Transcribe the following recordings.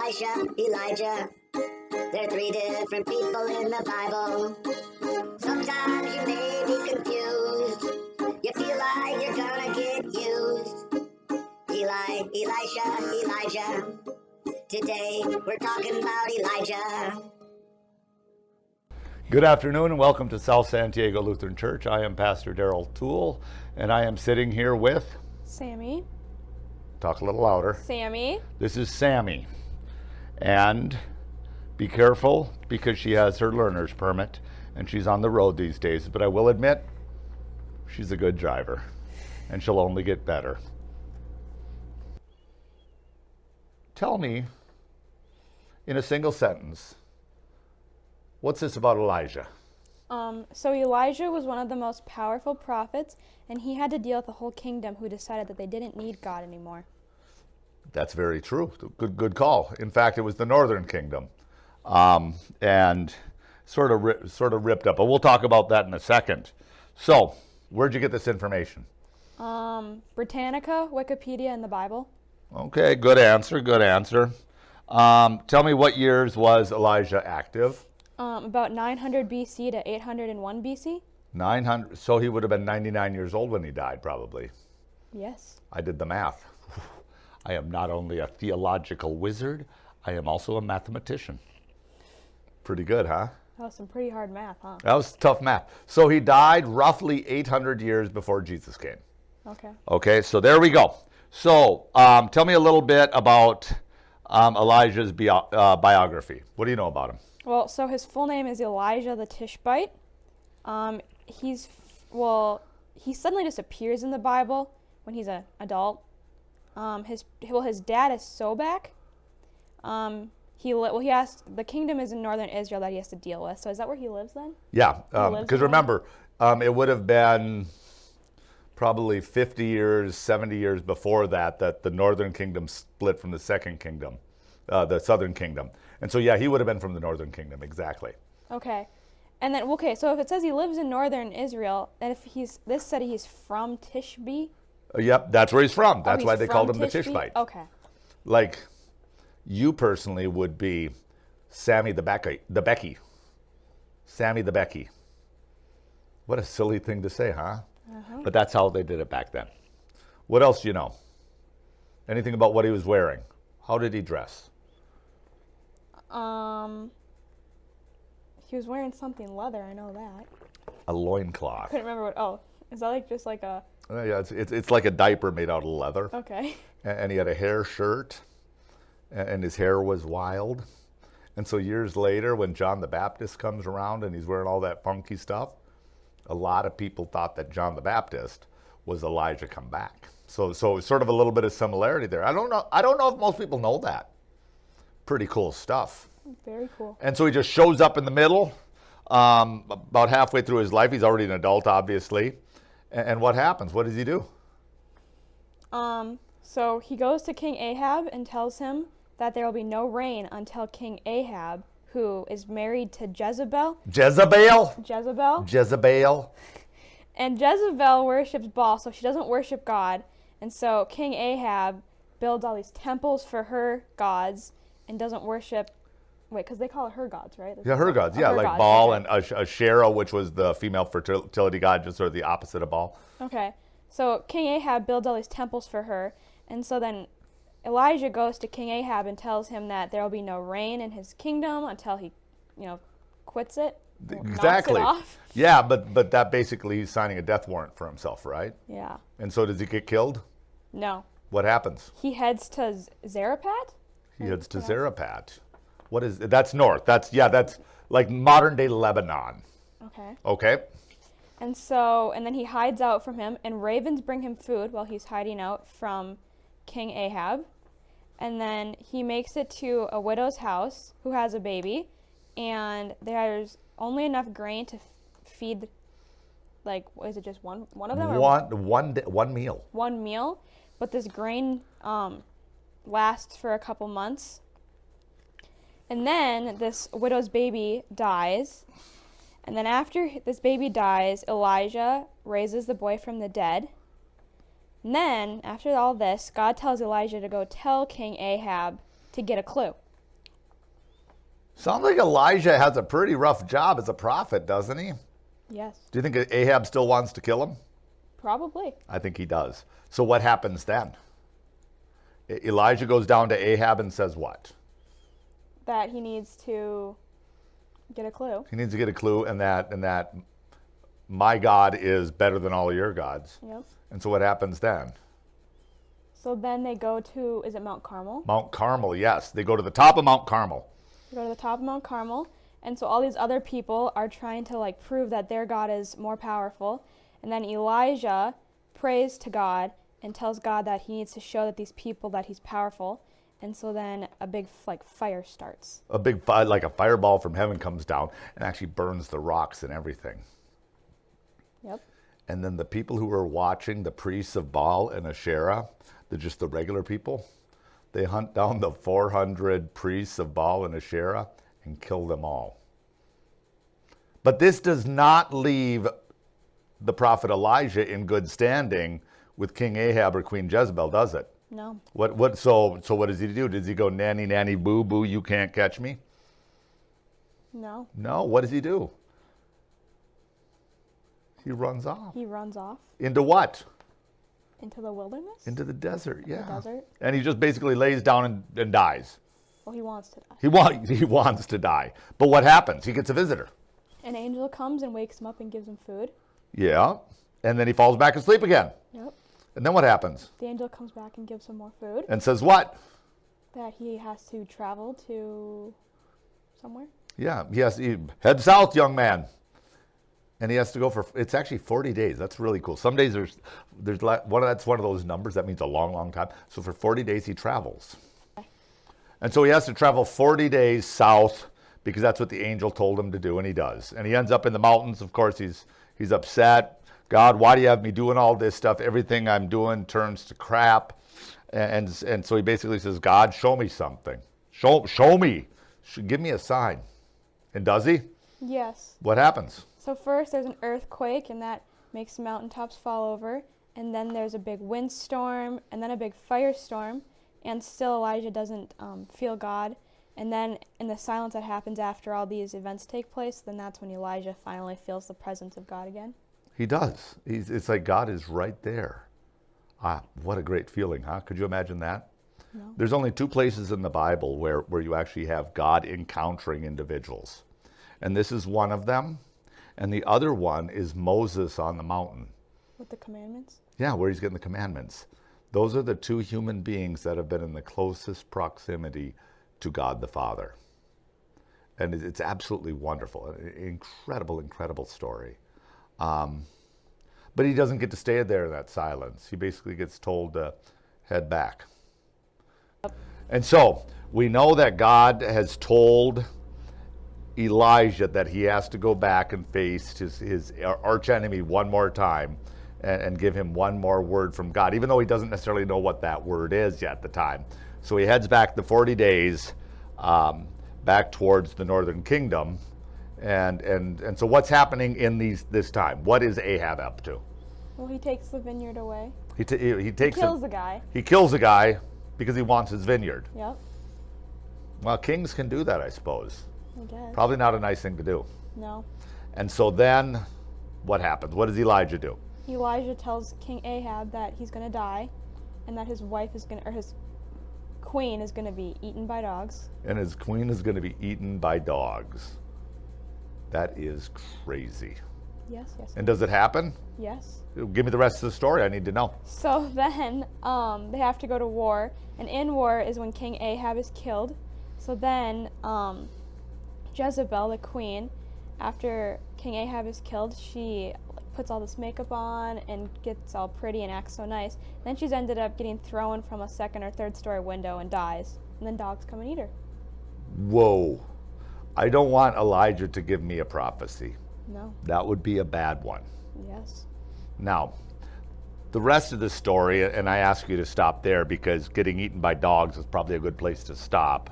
Elisha, Elijah. They're three different people in the Bible. Sometimes you may be confused. You feel like you're gonna get used. Elisha, Elijah. Today we're talking about Elijah. Good afternoon and welcome to South Santiago Lutheran Church. I am Pastor Darrell Toole and I am sitting here with Sammy. Talk a little louder. Sammy. This is Sammy. And be careful because she has her learner's permit and she's on the road these days. But I will admit, she's a good driver and she'll only get better. Tell me, in a single sentence, what's this about Elijah? So Elijah was one of the most powerful prophets, and he had to deal with the whole kingdom who decided that they didn't need God anymore. That's very true. Good call. In fact, it was the northern kingdom, and sort of ripped up. But we'll talk about that in a second. So, where'd you get this information? Britannica, Wikipedia, and the Bible. Okay, good answer. Good answer. Tell me, what years was Elijah active? About 900 BC to 801 BC. 900. So he would have been 99 years old when he died, probably. Yes. I did the math. I am not only a theological wizard, I am also a mathematician. Pretty good, huh? That was some pretty hard math, huh? That was tough math. So he died roughly 800 years before Jesus came. Okay. Okay, so there we go. So tell me a little bit about Elijah's biography. What do you know about him? Well, so his full name is Elijah the Tishbite. He suddenly just appears in the Bible when he's an adult. His dad is Sobek. The kingdom is in northern Israel that he has to deal with. So is that where he lives then? Yeah, because remember, it would have been probably 50 years, 70 years before that the northern kingdom split from the second kingdom, the southern kingdom. And so, yeah, he would have been from the northern kingdom, exactly. Okay. And then, so if it says he lives in northern Israel, and if this said he's from Tishbe? Yep, that's where he's from. That's he's why they called him the Tishbe? Tishbite. Okay. Like, you personally would be Sammy the Becky. Sammy the Becky. What a silly thing to say, huh? Uh-huh. But that's how they did it back then. What else do you know? Anything about what he was wearing? How did he dress? He was wearing something leather, I know that. A loincloth. Couldn't remember is that just like a... Yeah, it's like a diaper made out of leather. Okay. And he had a hair shirt, and his hair was wild. And so years later, when John the Baptist comes around and he's wearing all that funky stuff, a lot of people thought that John the Baptist was Elijah come back. So sort of a little bit of similarity there. I don't know if most people know that. Pretty cool stuff. Very cool. And so he just shows up in the middle, about halfway through his life. He's already an adult, obviously. And what happens? What does he do? So he goes to King Ahab and tells him that there will be no rain until King Ahab, who is married to Jezebel. Jezebel. And Jezebel worships Baal, so she doesn't worship God. And so King Ahab builds all these temples for her gods and doesn't worship... Wait, because they call it her gods, right? Yeah, her gods. Yeah, like Baal and Asherah, which was the female fertility god, just sort of the opposite of Baal. Okay. So King Ahab builds all these temples for her. And so then Elijah goes to King Ahab and tells him that there will be no rain in his kingdom until he, quits it. Exactly. Knocks it off. Yeah, but that basically he's signing a death warrant for himself, right? Yeah. And so does he get killed? No. What happens? He heads to Zarephath? He heads to Zarephath. What is that's north. That's like modern day Lebanon. Okay. Okay. And then he hides out from him, and ravens bring him food while he's hiding out from King Ahab. And then he makes it to a widow's house who has a baby, and there's only enough grain to feed, is it just one of them? One meal. One meal, but this grain lasts for a couple months. And then this widow's baby dies. And then after this baby dies, Elijah raises the boy from the dead. And then, after all this, God tells Elijah to go tell King Ahab to get a clue. Sounds like Elijah has a pretty rough job as a prophet, doesn't he? Yes. Do you think Ahab still wants to kill him? Probably. I think he does. So what happens then? Elijah goes down to Ahab and says what? That he needs to get a clue. He needs to get a clue, and that my God is better than all your gods. Yep. And so what happens then? So then they go to, is it Mount Carmel? Mount Carmel, yes. They go to the top of Mount Carmel. They go to the top of Mount Carmel, and so all these other people are trying to like prove that their God is more powerful. And then Elijah prays to God and tells God that he needs to show that these people that he's powerful. And so then a big like fire starts. A big fire, like a fireball from heaven comes down and actually burns the rocks and everything. Yep. And then the people who were watching, the priests of Baal and Asherah, just the regular people, they hunt down the 400 priests of Baal and Asherah and kill them all. But this does not leave the prophet Elijah in good standing with King Ahab or Queen Jezebel, does it? No. So what does he do? Does he go nanny, nanny, boo, boo, you can't catch me? No. No, what does he do? He runs off. He runs off Into what? into the wilderness? Into the desert, yeah. The desert? And he just basically lays down and dies. Well, he wants to die. He wants to die. But what happens? He gets a visitor. An angel comes and wakes him up and gives him food. Yeah. And then he falls back asleep again. Yep. And then what happens? The angel comes back and gives him more food. And says what? That he has to travel to somewhere. Yeah. He head south, young man. And he has to go for, it's actually 40 days. That's really cool. Some days that's one of those numbers that means a long, long time. So for 40 days he travels. And so he has to travel 40 days south because that's what the angel told him to do, and he does. And he ends up in the mountains. Of course, he's upset. God, why do you have me doing all this stuff? Everything I'm doing turns to crap. And so he basically says, God, show me something. Show me. Give me a sign. And does he? Yes. What happens? So first there's an earthquake, and that makes the mountaintops fall over. And then there's a big windstorm, and then a big firestorm. And still Elijah doesn't feel God. And then in the silence that happens after all these events take place, then that's when Elijah finally feels the presence of God again. He does. It's like God is right there. Ah, what a great feeling, huh? Could you imagine that? No. There's only two places in the Bible where you actually have God encountering individuals. And this is one of them. And the other one is Moses on the mountain. With the commandments? Yeah, where he's getting the commandments. Those are the two human beings that have been in the closest proximity to God the Father. And it's absolutely wonderful. An incredible, incredible story. But he doesn't get to stay there in that silence. He basically gets told to head back. And so we know that God has told Elijah that he has to go back and face his archenemy one more time and give him one more word from God, even though he doesn't necessarily know what that word is yet at the time. So he heads back the 40 days back towards the northern kingdom. And so what's happening in this time? What is Ahab up to? Well, he takes the vineyard away. He Kills the guy. He kills a guy because he wants his vineyard. Yep. Well, kings can do that, I suppose. I guess. Probably not a nice thing to do. No. And so then what happens? What does Elijah do? Elijah tells King Ahab that he's going to die, and that his wife is going to, or his queen is going to be eaten by dogs. And his queen is going to be eaten by dogs. That is crazy. Yes, yes. And does it happen? Yes. Give me the rest of the story. I need to know. So then they have to go to war, and in war is when King Ahab is killed. So then Jezebel, the queen, after King Ahab is killed, she puts all this makeup on and gets all pretty and acts so nice. Then she's ended up getting thrown from a second or third story window and dies. And then dogs come and eat her. Whoa. I don't want Elijah to give me a prophecy. No. That would be a bad one. Yes. Now, the rest of the story, and I ask you to stop there because getting eaten by dogs is probably a good place to stop.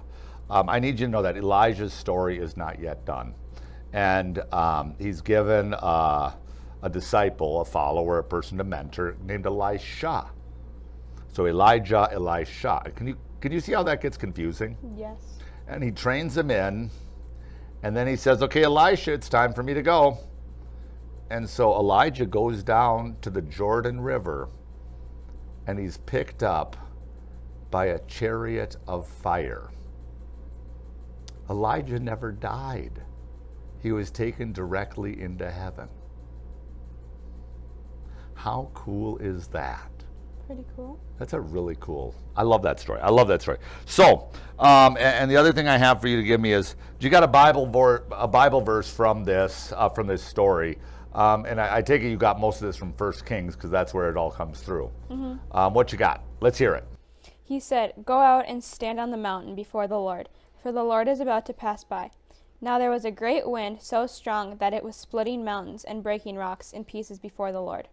I need you to know that Elijah's story is not yet done. And he's given a disciple, a follower, a person to mentor named Elisha. So Elijah, Elisha. Can you see how that gets confusing? Yes. And he trains him in And then he says, okay, Elisha, it's time for me to go. And so Elijah goes down to the Jordan River, and he's picked up by a chariot of fire. Elijah never died. He was taken directly into heaven. How cool is that? Pretty cool. That's a really cool. I love that story. I love that story. So, and the other thing I have for you to give me is, you got a Bible verse from this story, and I take it you got most of this from 1 Kings, because that's where it all comes through. Mm-hmm. What you got? Let's hear it. He said, "Go out and stand on the mountain before the Lord, for the Lord is about to pass by." Now there was a great wind, so strong that it was splitting mountains and breaking rocks in pieces before the Lord.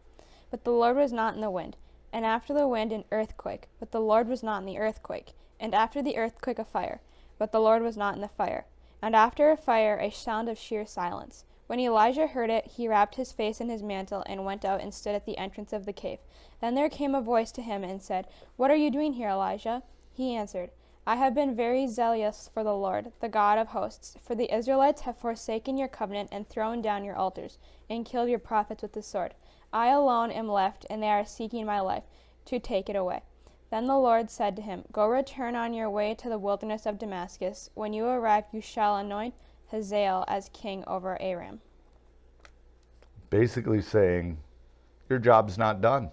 But the Lord was not in the wind. And after the wind an earthquake, but the Lord was not in the earthquake. And after the earthquake a fire, but the Lord was not in the fire. And after a fire a sound of sheer silence. When Elijah heard it, he wrapped his face in his mantle and went out and stood at the entrance of the cave. Then there came a voice to him and said, "What are you doing here, Elijah?" He answered, "I have been very zealous for the Lord, the God of hosts, for the Israelites have forsaken your covenant and thrown down your altars, and killed your prophets with the sword. I alone am left, and they are seeking my life, to take it away." Then the Lord said to him, "Go return on your way to the wilderness of Damascus. When you arrive, you shall anoint Hazael as king over Aram." Basically saying, your job's not done.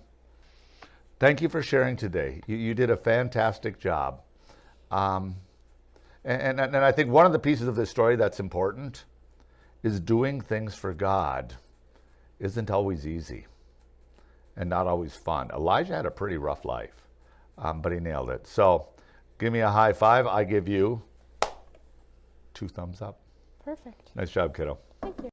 Thank you for sharing today. You did a fantastic job. And I think one of the pieces of this story that's important is doing things for God isn't always easy and not always fun. Elijah had a pretty rough life, but he nailed it. So give me a high five. I give you 2 thumbs up. Perfect. Nice job, kiddo. Thank you.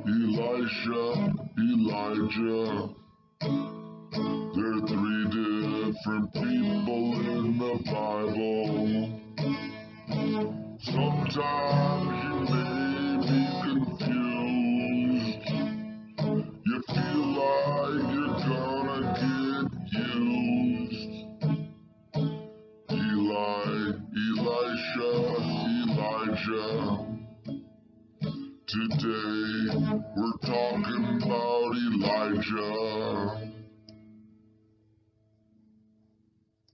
Elisha, Elijah. There are 3 different people in the Bible. Sometimes you may be confused. You feel like you're gonna get used. Elisha, Elijah. Today we're talking about Elijah.